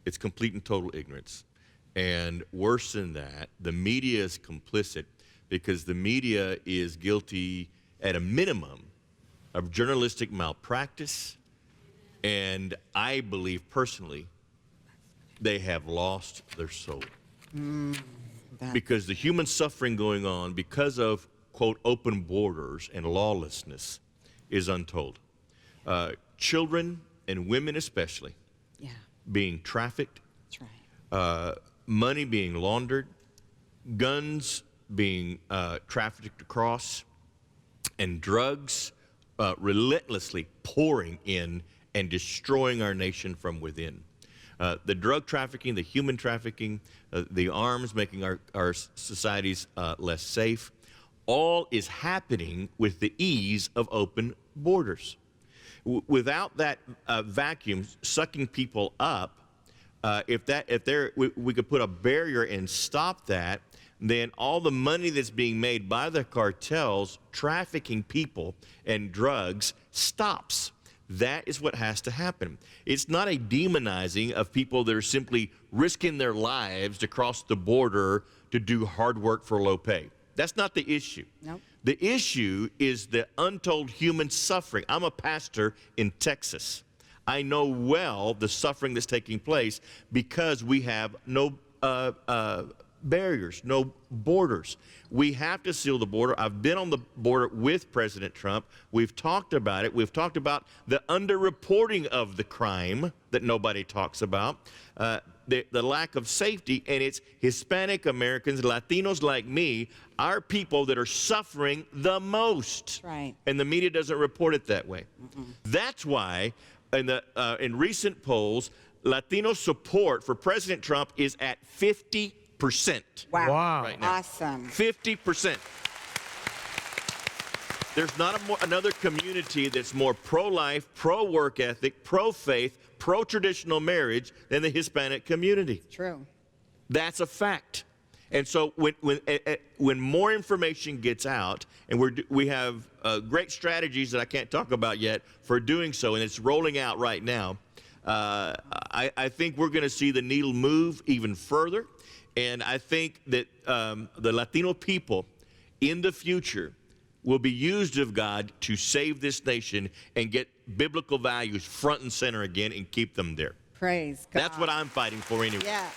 It's complete and total ignorance. And worse than that, the media is complicit because the media is guilty, at a minimum, of journalistic malpractice. And I believe personally, they have lost their soul. Because the human suffering going on because of, quote, open borders and lawlessness is untold. Children and women especially being trafficked. That's right. Money being laundered, guns being trafficked across, and drugs relentlessly pouring in and destroying our nation from within. The drug trafficking, the human trafficking, the arms making our societies less safe, all is happening with the ease of open borders. Without that vacuum sucking people up, if we could put a barrier and stop that, then all the money that's being made by the cartels trafficking people and drugs stops. That is what has to happen. It's not a demonizing of people that are simply risking their lives to cross the border to do hard work for low pay. That's not the issue. Nope. The issue is the untold human suffering. I'm a pastor in Texas. I know well the suffering that's taking place because we have no barriers, no borders. We have to seal the border. I've been on the border with President Trump. We've talked about it. We've talked about the underreporting of the crime that nobody talks about, the lack of safety, and it's Hispanic Americans, Latinos like me, our people that are suffering the most. Right. And the media doesn't report it that way. That's why in recent polls, Latino support for President Trump is at 50%. Wow. Right now. Awesome. 50%. There's not another community that's more pro-life, pro-work ethic, pro-faith, pro-traditional marriage than the Hispanic community. True. That's a fact. And so when more information gets out, and we have great strategies that I can't talk about yet for doing so, and it's rolling out right now, I think we're going to see the needle move even further. And I think that the Latino people in the future will be used of God to save this nation and get biblical values front and center again and keep them there. Praise God. That's what I'm fighting for anyway. Yes.